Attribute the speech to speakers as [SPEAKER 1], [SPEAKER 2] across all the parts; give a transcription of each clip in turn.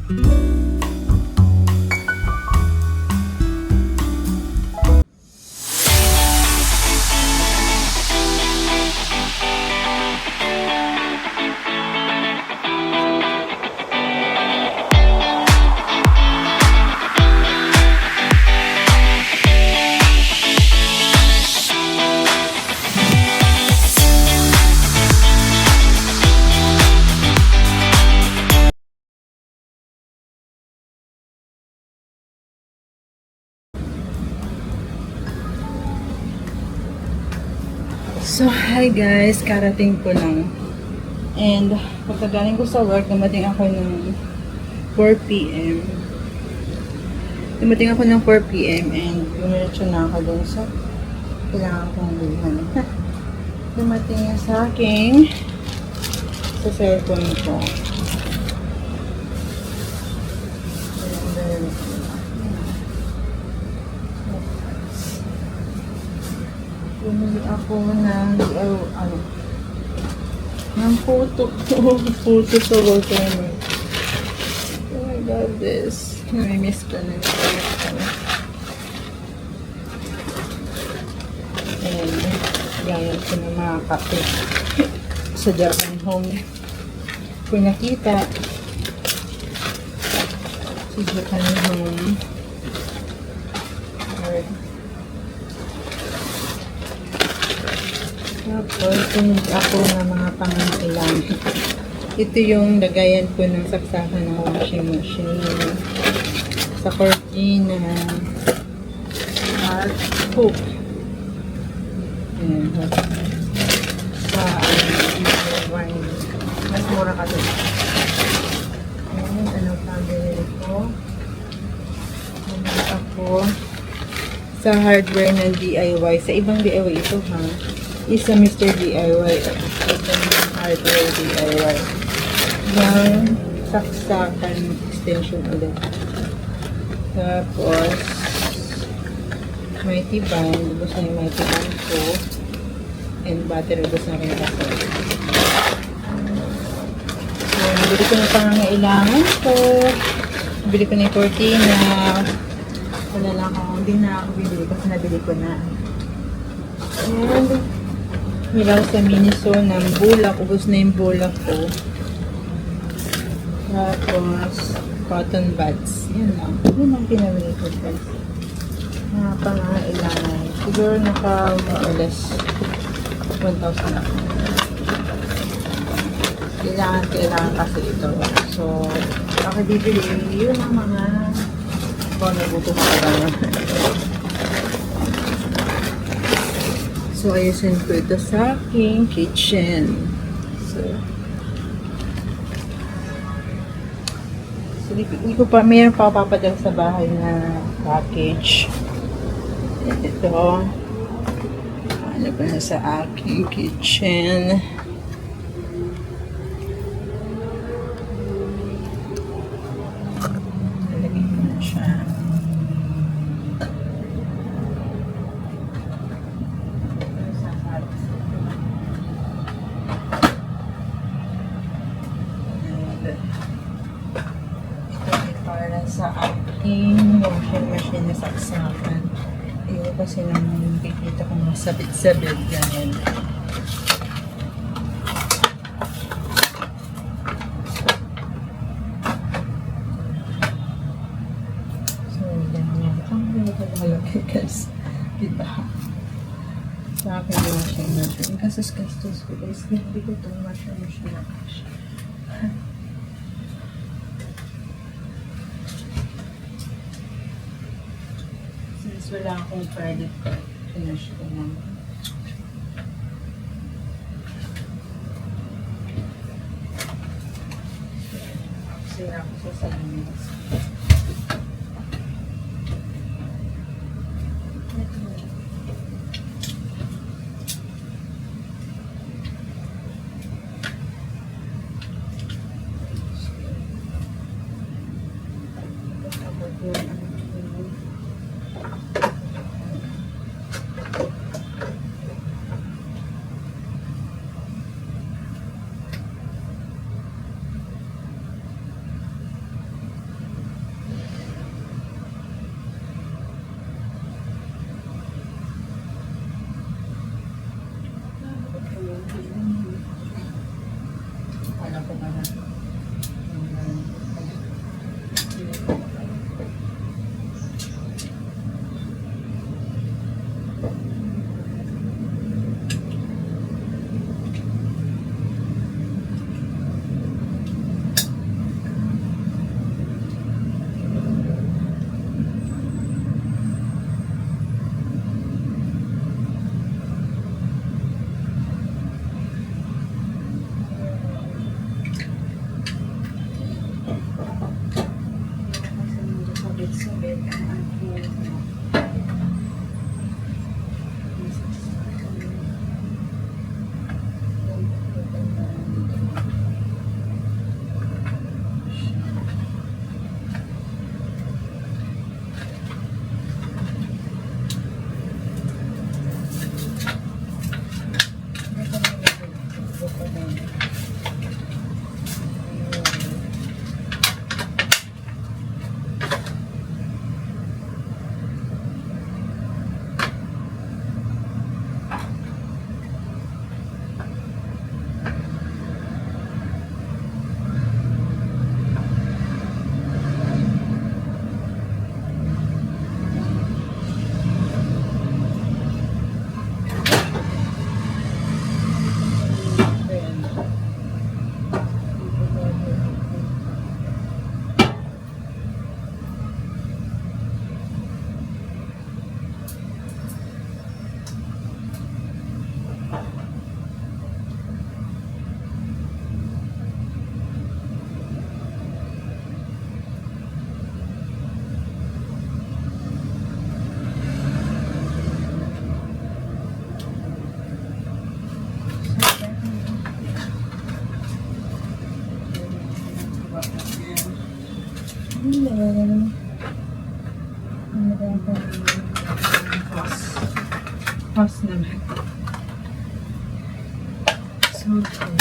[SPEAKER 1] So, hi guys, karating ko lang. And, pagkagaling ko sa work, dumating ako ng 4 p.m. Dumating ako ng 4 p.m. and dumiretso na ako dun sa kailangan kong bilhan. Dumating yan sa aking sa cellphone ko. Bumili ako ng ng photo sa Walmart. Oh, I love this. Nami-miss ko na ito. And gaya ko na mga kape sa Japan Home. Kung nakita sa Japan Home. Tapos, sunod ako ng mga pangangailangan. Ito yung lagayan ko ng saksakan ng washing machine. Sa cortina. At hook. Ayan. Sa wine. Mas mura ka doon. Ayan, anong pabili ko. Sunod ako sa hardware ng DIY. Sa ibang DIY ito ha. Isa Mr. DIY. Ito yung hardware DIY. Yung saksakan extension ulit. Tapos, mighty band. Ubus na yung mighty band ko. And battery, ubus na rin ako. So, nabili ko na pangangailangan ko. Nabili ko na yung cortina. Wala lang ako. Hindi na ako bibili kasi nabili ko na. And, hilaw sa Miniso ng bulak. Ubus na yung bulak ko. Tapos, cotton buds. Yan lang. Yan ang pinamili ko guys. Mga pangangailangan. Siguro naka more or less 1,000 ako. Kailangan kasi ito. So, ako bibili. Yun ang mga nagutom ako lang. So, ayusin ko ito sa aking kitchen. So, hindi ko pa, mayroon pa papadala sa bahay na package. Ito. Ano pa na sa aking kitchen. Nalagay ko na siya. Sa aking washing machine na saksakan. Ayun kasi naman nakikita ko masabit-sabit ganyan. So, ganyan. Ang ganda ka nakalagay guys. Diba? Sa aking washing machine. Kastos ko guys. Hindi ko itong washing machine na kasi. Wala akong credit card. Finish ko naman. Kasi ako sa salamis. Hello. Ano ba ang Hose naman. So good.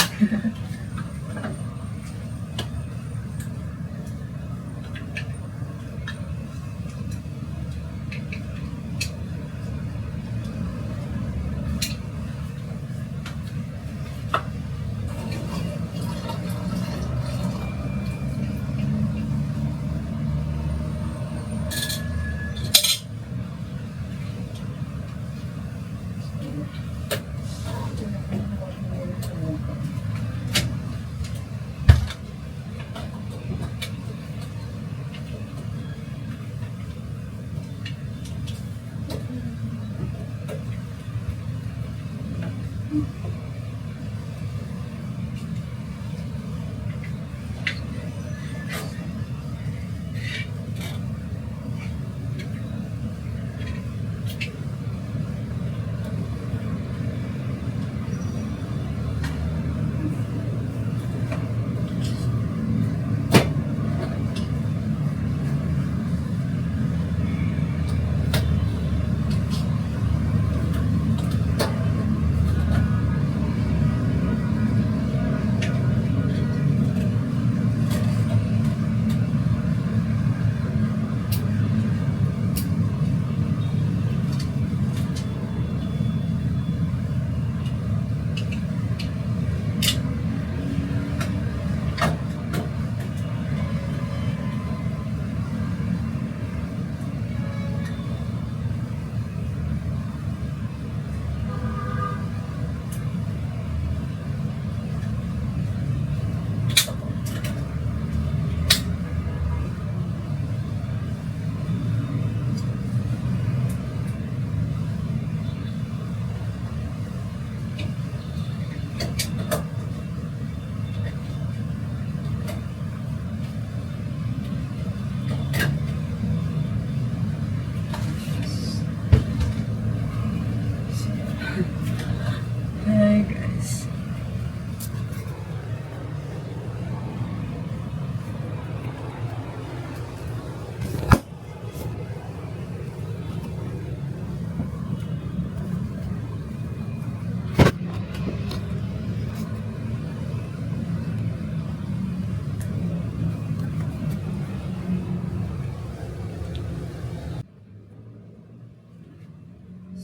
[SPEAKER 1] Hi guys.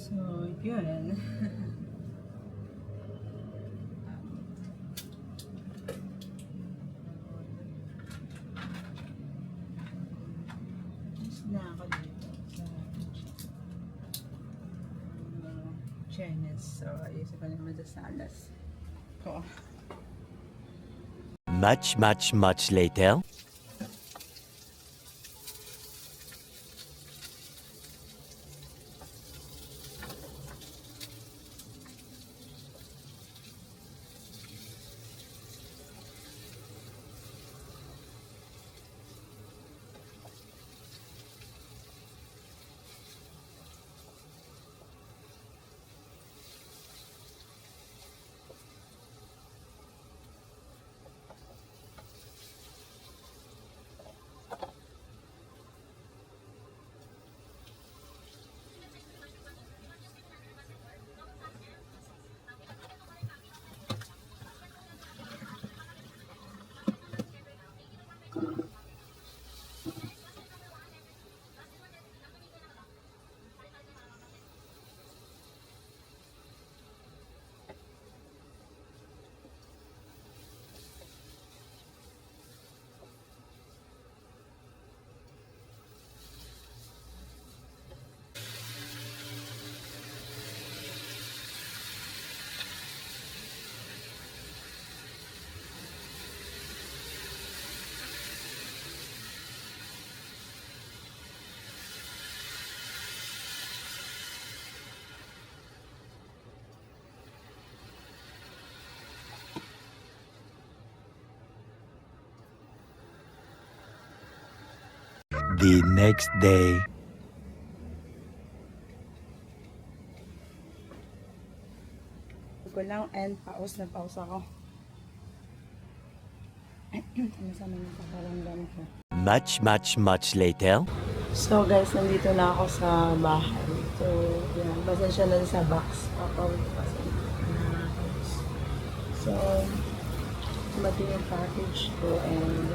[SPEAKER 1] So, yun. Na ako dito sa Chinese. So, ayusin ko naman sa salas ko.
[SPEAKER 2] Much later. The next day.
[SPEAKER 1] Ko lang and pause na pause ako. Ano sa mga paparamdam ko?
[SPEAKER 2] much later.
[SPEAKER 1] So guys, nandito na ako sa bahay. So, yan. Pasensya na sa box. Papawin ko kasi na house. So, dumating yung package ko and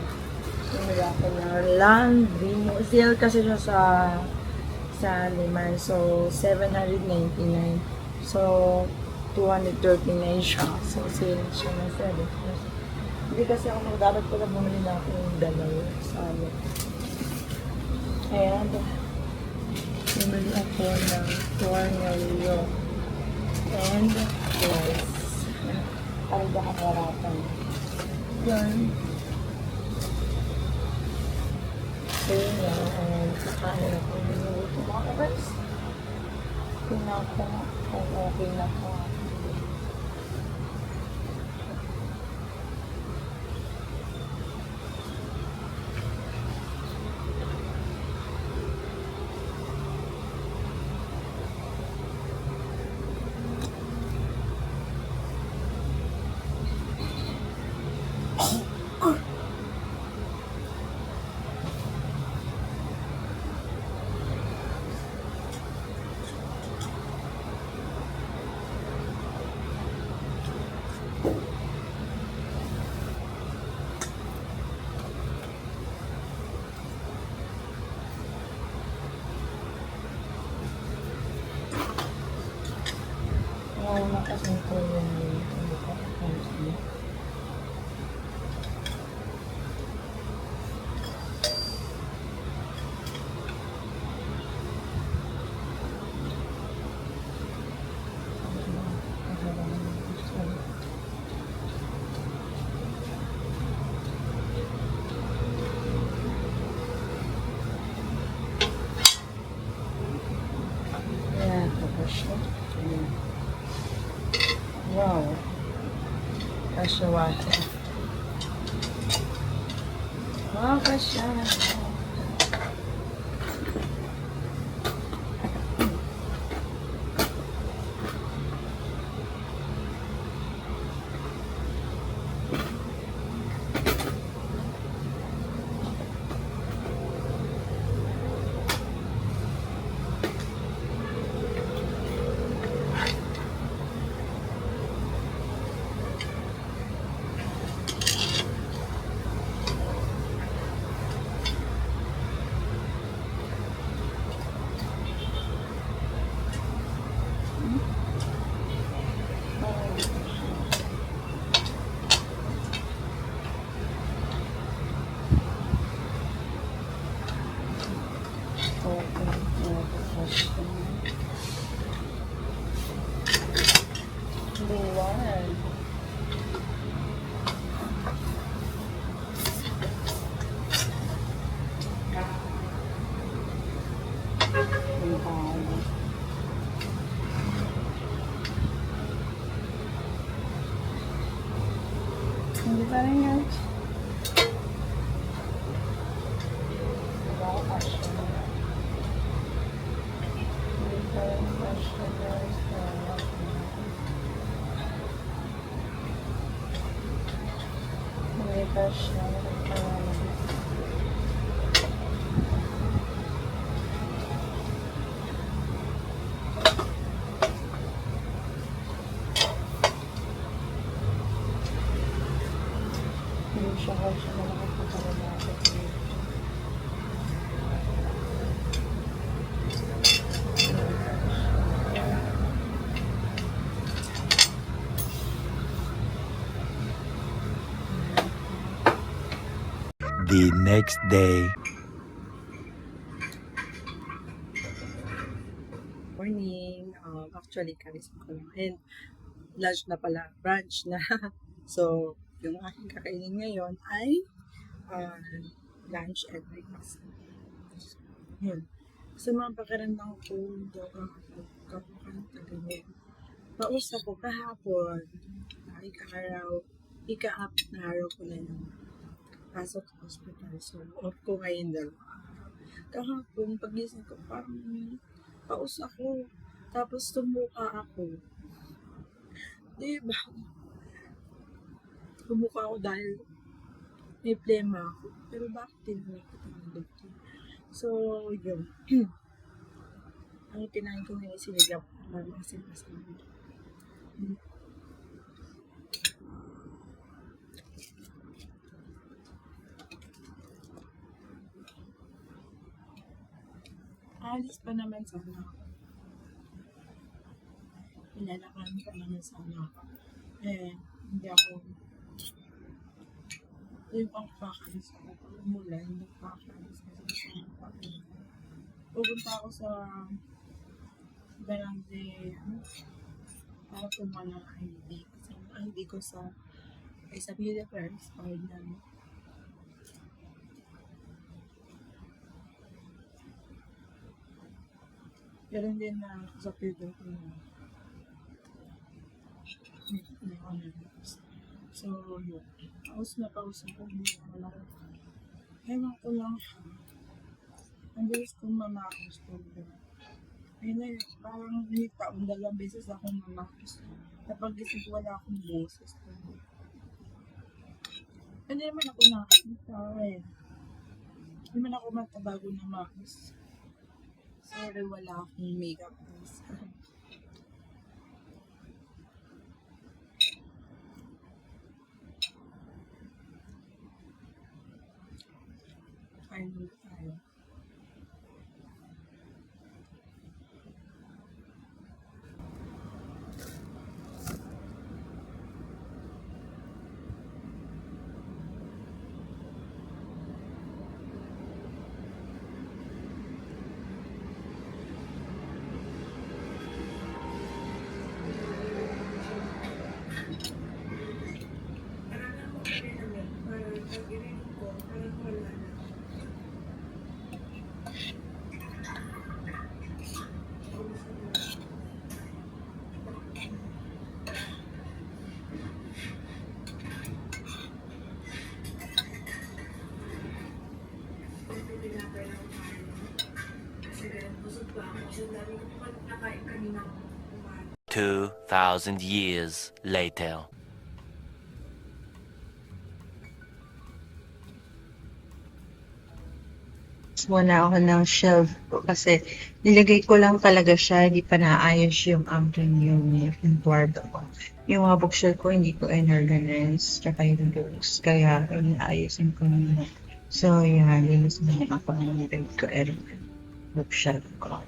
[SPEAKER 1] bumili ako ng laundry. Sale kasi siya sa Liman. So, 799. So, 239 siya. So, sale siya ng 7. Hindi kasi ako dapat pala bumili na ako ng dalawa sa amin. And, bumili ako ng tornillo and rice. Para nakakarapan. Yan. So, yun lang. And, kakain ako ng mga kabers. Tingnan ko kung okay na ko. Wala kasi ko yung yeah, tapos siya. Wow. Kasya water. Wow, kasya. Luwan. Hindi pa rin yan. Wow, kasya. Hindi pa rin kasya, guys. Hindi kasya. Hindi siya kasya na nakapagpapalapit.
[SPEAKER 2] The next day.
[SPEAKER 1] Morning. Actually, kalis ko lang. And lunch na pala, brunch na. So, yung aking kakainin ngayon ay lunch and breakfast. Yun. Sa mga pakiramdam ko, kapag tagayin. Pausa ko kahapon, ika-up na araw ko na yung pasok sa hospital. So, off ko ngayon dalawa. Kahapon, pagising ko, parang paus ako. Tapos tumuka ako. Diba? Tumuka ako dahil may plema ako. Pero bakit tinanong ko ng doktor? So, yun. Ang tinahin ko ngayon sinigaw. Bago kasi masabi. Alis pa naman sana ako. Pinalakan pa naman sana ako. Hindi ako. Yung pang-practice ko. Mula, hindi practice kasi sana ako. Pupunta ako sa barangay, para kumuha ng ID. Kasi ang ID ko sa PDA first card namin. Meron din na sa PDA ko na so, yun. Paus na ako. Hindi na wala ko. Ewan ko lang. Ang bilis kong mamakos ko. Ayun na yun. Parang taon 2 beses akong mamakos. Kapag gising ko wala akong boses. Hindi naman ako nakakita. Hindi naman ako matabago na makos. Sorry, wala akong makeup. Kain muna tayo.
[SPEAKER 3] kanina.
[SPEAKER 2] 2,000 years later.
[SPEAKER 4] Muna ako ng shelf ko kasi nilagay ko lang talaga siya, hindi pa naayos yung yung kwarto ko. Yung mga bookshelf ko, hindi ko inorganize, tsaka yung books, kaya inaayusin ko muna. So, yan, linis na ako ng bed ko, bookshelf ko.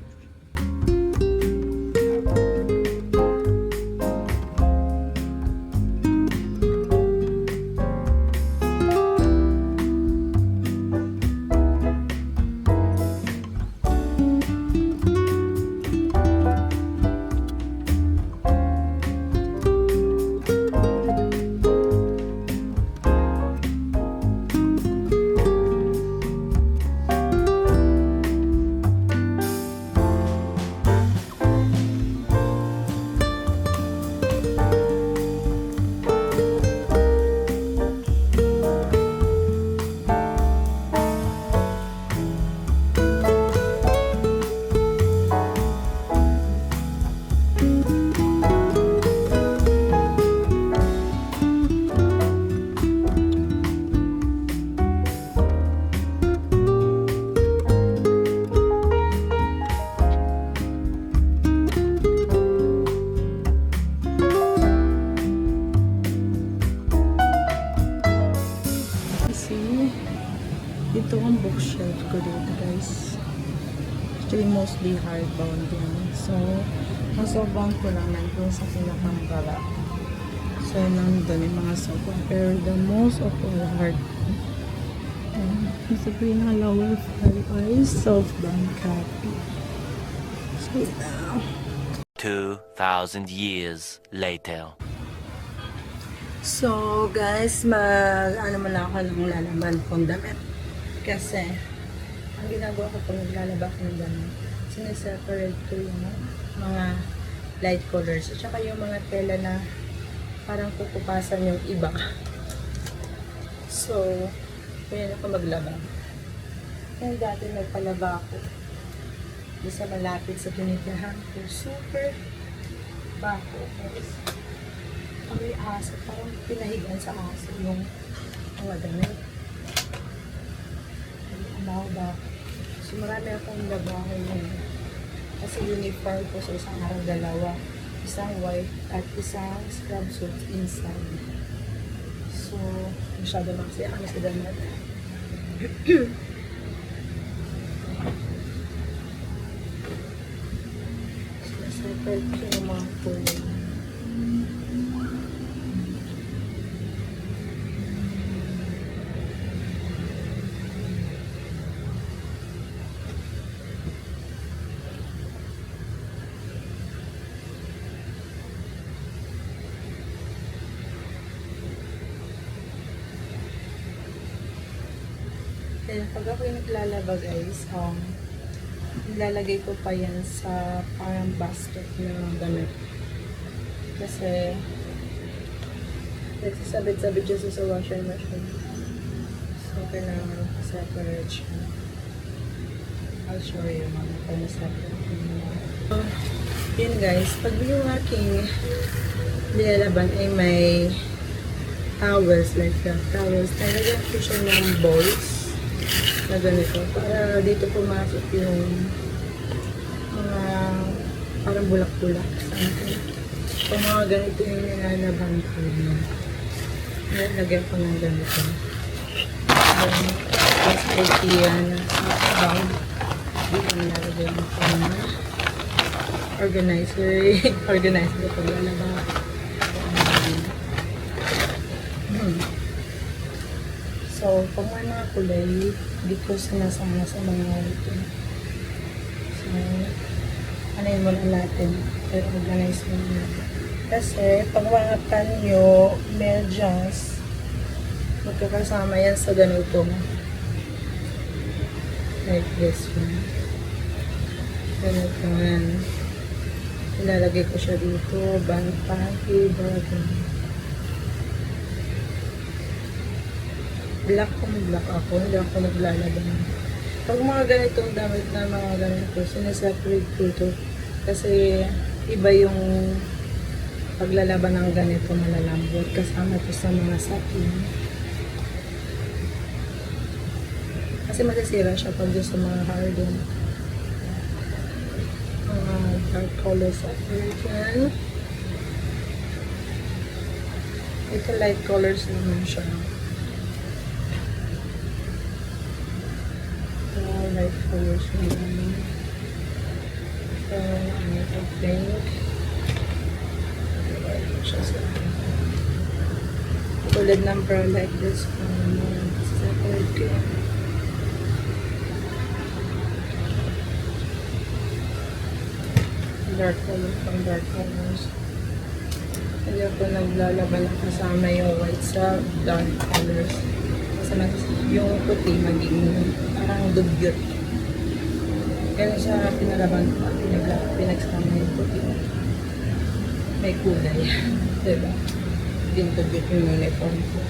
[SPEAKER 1] Ito ang bookshelf ko dito, guys. Actually, mostly hardbound yan. So, ang sobrang ko lang nandun sa pinakang baba. So, nandun yung mga sobrang. Pero the most of all hardbound. Sa pinaka-lower file ay softbound copy. So, now.
[SPEAKER 2] 2,000 years later.
[SPEAKER 4] So, guys, ano man ako ng lalaman kong damit. Kasi, ang ginagawa ko pag naglalaba ko ng damit, sineseparate ko yung mga light colors. At saka yung mga tela na parang kukupasan yung iba. So, kaya ako maglaba. Kaya dati nagpalaba ako. Di sa malapit sa tinitahan ko. Super bako. Ang aso, parang pinahigan sa aso yung mga damit.
[SPEAKER 1] trabaho ba. So marami akong labaho yun. Kasi uniform ko sa isang araw dalawa. Isang white at isang scrub suit inside. So, masyado lang kasi ako sa damit. Separate ko yung mga kulay. Kaya pag ako yung naglalaba guys, nilalagay ko pa yan sa parang basket na damit. Kasi nagsasabit-sabit dyan sa washing machine. So, kailangan separate siya. I'll show you mga kung separate. So, yun guys, pag yung aking nilalaban ay may towels like that. Towels, nalagyan ko siya ng balls na ganito para dito pumasok yung mga parang bulak-bulak something. Kung mga ganito yung nilalaban ko yun. Nalagyan ko ng ganito. Tapos IKEA na sa bag. Dito nilagyan ko ng organizer. Organizer ko lalaba. So, pag may mga kulay, di ko sinasama sa mga ito. So, anayin muna natin. Pero organize mo natin. Kasi, pag mga panyo, medyas, magkakasama yan sa ganito. Like this one. Ganito yan. Ilalagay ko siya dito. Panty, bagay. Black kung black ako, hindi ako naglalaban. Pag mga ganitong damit na mga ganito, sineseparate ko ito. Kasi iba yung paglalaban ng ganito malalambot. Kasama ito sa mga satin. Kasi masisira siya pag sa mga harden. Mga dark colors at yan. Ito light colors naman siya. Light colors naman. So, I think tulad ng brown like this separate ko. Dark colors from dark colors. Hindi ako naglalaban ng kasama yung white sa dark colors. Kasi yung puti maging parang dugyot. Kaya siya pinalaban ko, pinagsama yung puti. May kulay. Diba? Dindugyot yung uniform ko.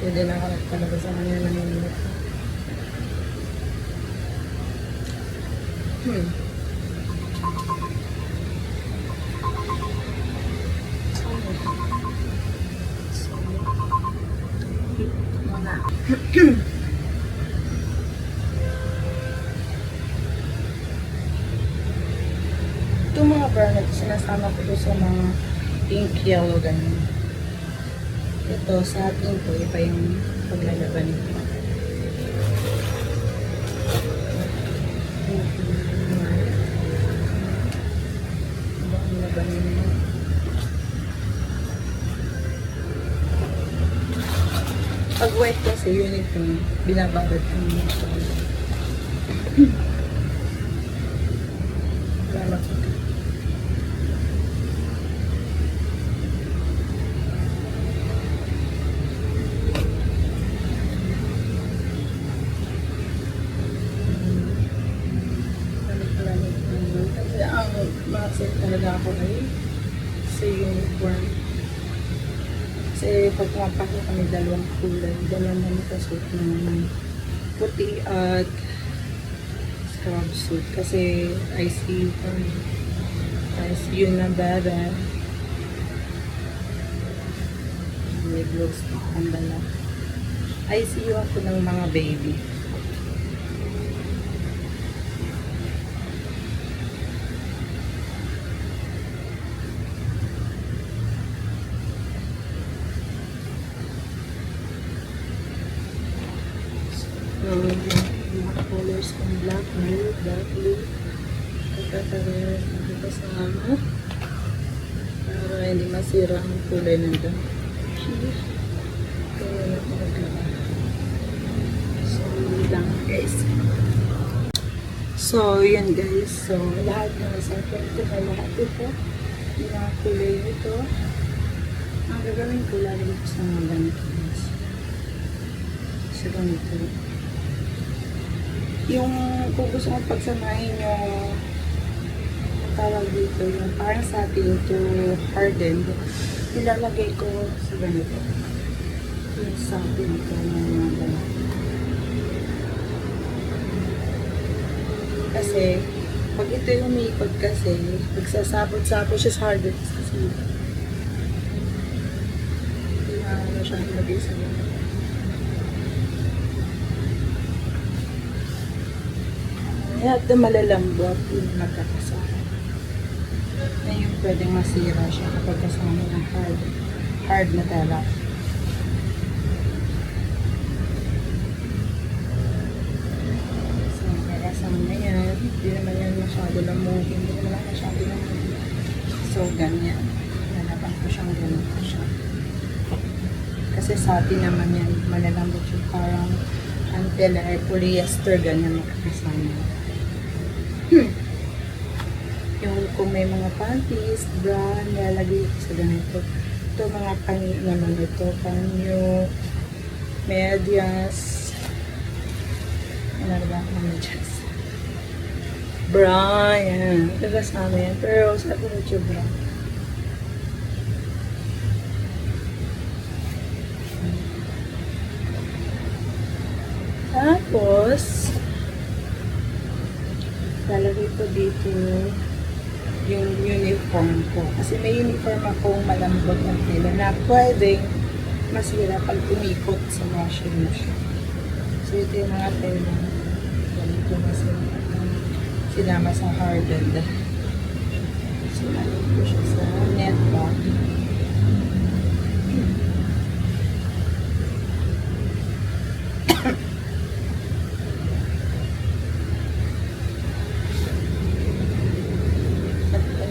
[SPEAKER 1] Pwede na ako talaga sa kanya ng uniform. Itong mga brown ito, sinasama ko ito sa mga pink, yellow, ganun. Ito, sa atin ko, iba yung paglalaban nito. Iba ang laban nito. Pag white kasi, uniform, binabalot ko nyo siya. Balot ko. Kasi ang makasip talaga ako ay sa uniform. Kasi pag pumapasok kami dalawang kulay, dalawang namikasuot ng puti at scrub suit. Kasi I see yun na bada. May gloves pa akong dala. ICU ako ng mga baby. So, yung mga colors kong black, blue, pagkakaroon ng kasama para hindi masira ang kulay ng dami. Kaya na talaga. So, yun lang guys. So, yun guys. So, lahat ng sakit ko na lahat ito. Yung mga kulay ito. Ang gagawin ko lalo ko sa mga ganito guys. Sa ganito. Yung kung gusto kong pagsamahin yung tawag dito, yung parang sa atin to harden, nilalagay ko sa ganito. Yung sa atin ko ng mga ganito. Kasi, pag ito yung umiikot kasi, pagsasabot-sabot siya sa harden kasi kailangan na siya ilagay sa ganito. Lahat na malalambot yung magkakasama. Na yung pwedeng masira siya kapag kasama ng hard na tela. So, kakasama na yan. Hindi naman yan masyado lamugin. Hindi naman masyado lamugin. So, ganyan. Nalaban ko siyang ganito siya. Kasi sa atin naman yan, malalambot yung parang antela ay polyester, ganyan makakasama. Yung kung may mga panties, bra, nilalagay ko sa ganito. Ito mga pangi naman ito, panyo, medyas, ano ba, medyas. Bra, yan. Kasama yan. Pero sa akin ito bra. Tapos, lalagay ko dito yung uniform ko. Kasi may uniform akong malambot ng tela na pwedeng masira pag umikot sa washing machine. So, ito yung mga tela. Ganito na sinama sa hardened. So, lalagay ko siya sa net bag.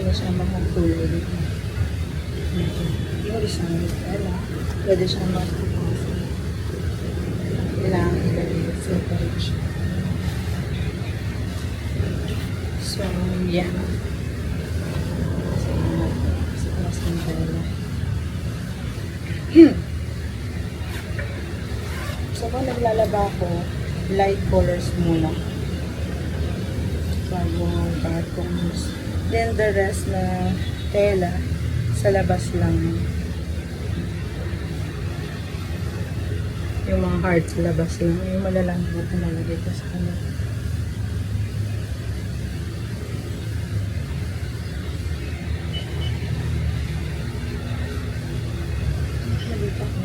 [SPEAKER 1] Siya makatulog dito. Hindi ko siya magkala. Pwede siya magkakasa. Kailangan ilagay separate siya. So, yan. Sa taas ng tela. So, kung naglalaba ko, light colors muna. Bago cartons. Then the rest na tela sa labas lang. Yung mga hard sa labas lang. Yung malalambot na nalagay ko sa kanila. Nalito ko.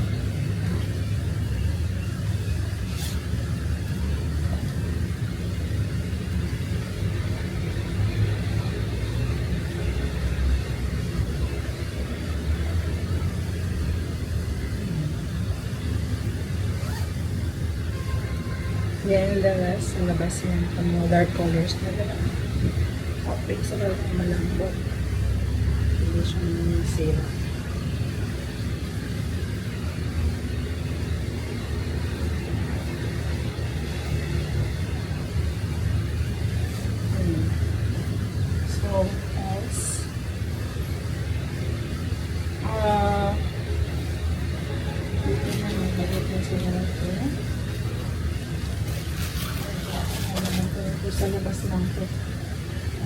[SPEAKER 1] Then the rest, ang labas yan, ang mga dark colors na lang. Okay, sa malambot. Hindi siya masira. So, else, dito na, magbalit na sila ito. Sa labas lang po.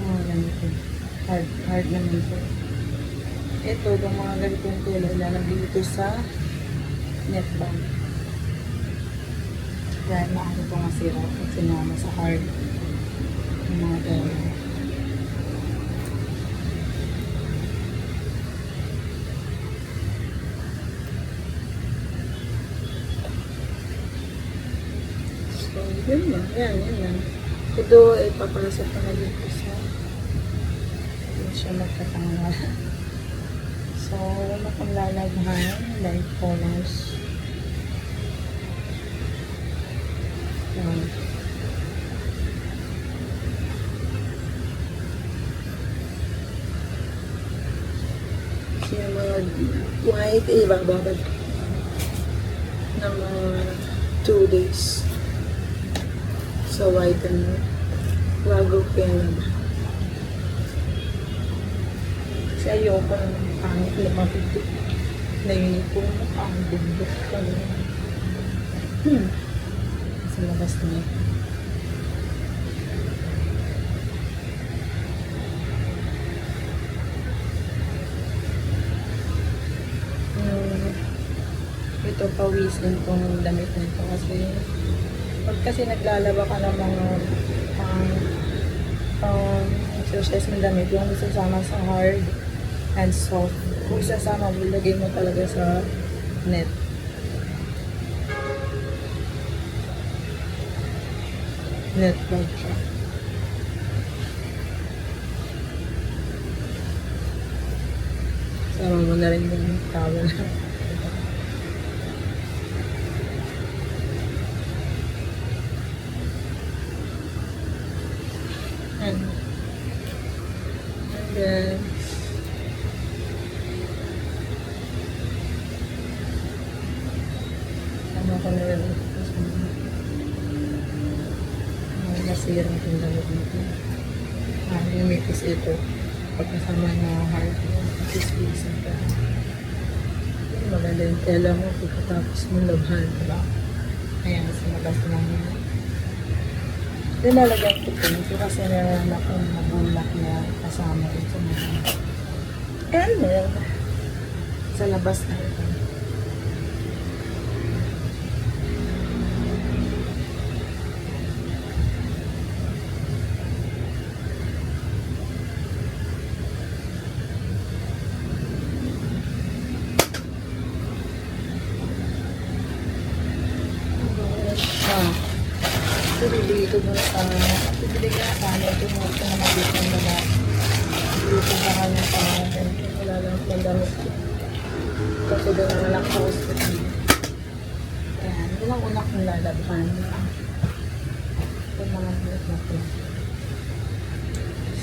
[SPEAKER 1] Ganito. Hard naman po. Ito, yung mga ganitong tela, ilalagay ito sa net bag. Dahil maaari po masira pag sinama sa hard yung mga tela. So, yun lang. Yan lang. Ito, papasok ko na dito sa hindi siya magkatanga. So, wala kang lalaghan. Light colors. Yan. Kasi yung mga white, ibababad ng mga 2 days. So, white and bago pera ba? Kasi ayoko ng pangit lumapit na uniform mo. Ang bundok ka na. Sa labas na ito. Ito pawisin kong damit nito kasi pag kasi naglalaba ka ng mga exercise ng damit, yung isasama sa hard and soft. Kung isasama, ilagay mo talaga sa net. Net bag siya. Sama mo na rin yung towel. And then sama ko na rin nasira yung damit nito. Yung mipis ito pagkasama na hard mipis ito. Maganda yung tela mo pagkatapos mo labhan, diba? Ayan, sa labas lang yun. Nilalagay ko ito kasi meron akong nabulak na kasama rin sa mga meron sa labas na ito. Bibili ito mo sa bibili ka na ito mo ito na mabit ng mga dito sa kanya sa wala lang ng damit kasi doon ang anak sa hospital. Ayan, yun ang una kong lalabhan ito mga damit natin.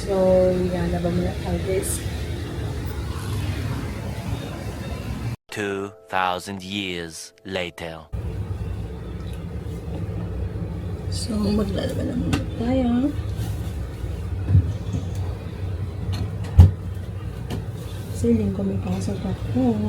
[SPEAKER 1] So yan, laba mo na tayo guys.
[SPEAKER 2] 2,000 years later.
[SPEAKER 1] So, maglalaba na muna tayo. Kasi linggo may pasok ako.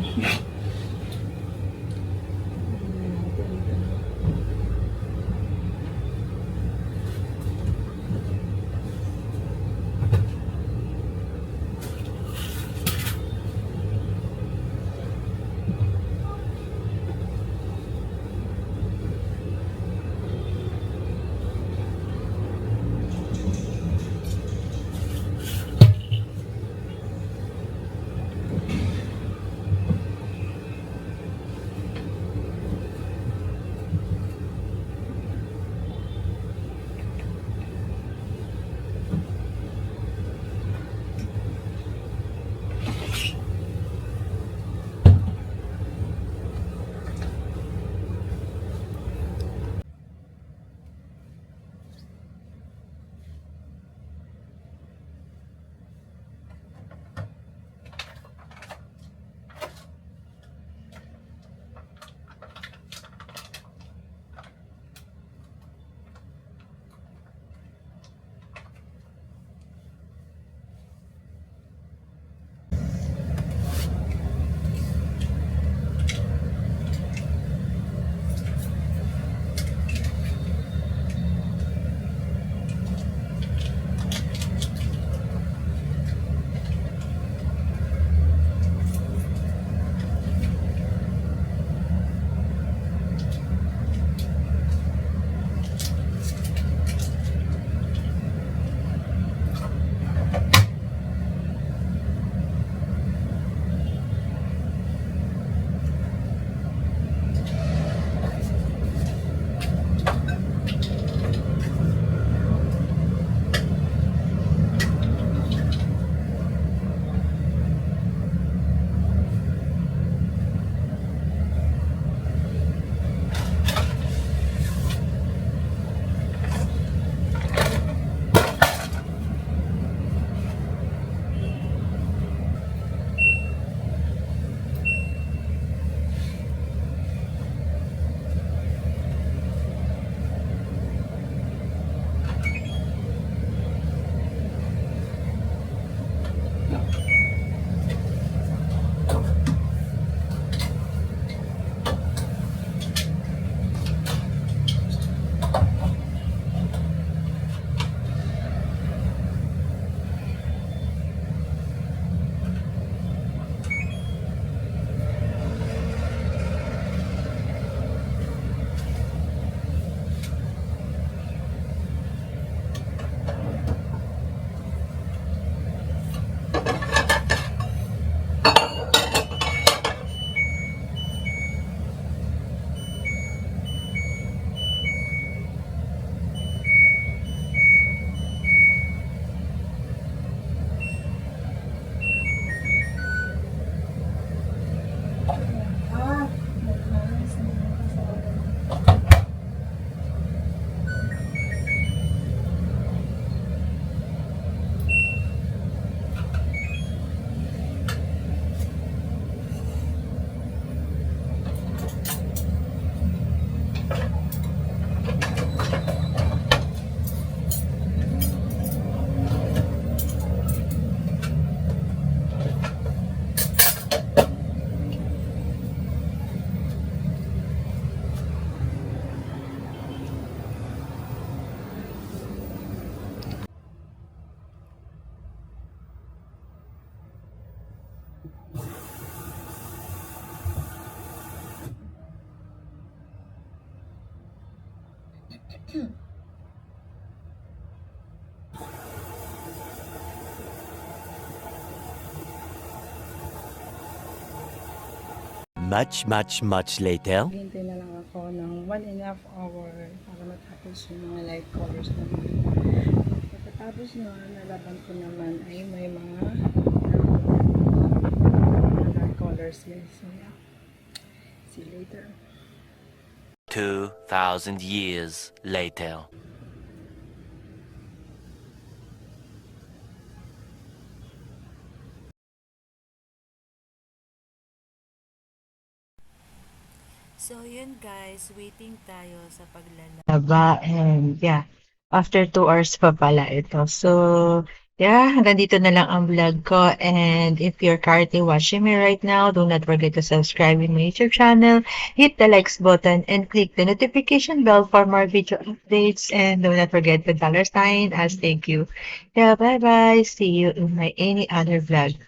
[SPEAKER 2] Much later.
[SPEAKER 1] Hintay na lang ako ng 1.5 hour para matapos yung mga light colors naman. Pagkatapos nun, nalaban ko naman ay may mga dark colors guys. So yeah, see you later.
[SPEAKER 2] 2,000 years later.
[SPEAKER 5] So, yun guys, waiting tayo sa paglalaba.
[SPEAKER 4] And yeah, after 2 hours pa pala ito. So, yeah, hanggang dito na lang ang vlog ko. And if you're currently watching me right now, do not forget to subscribe in my YouTube channel, hit the likes button, and click the notification bell for more video updates. And do not forget the $ sign as thank you. Yeah, bye-bye. See you in my any other vlog.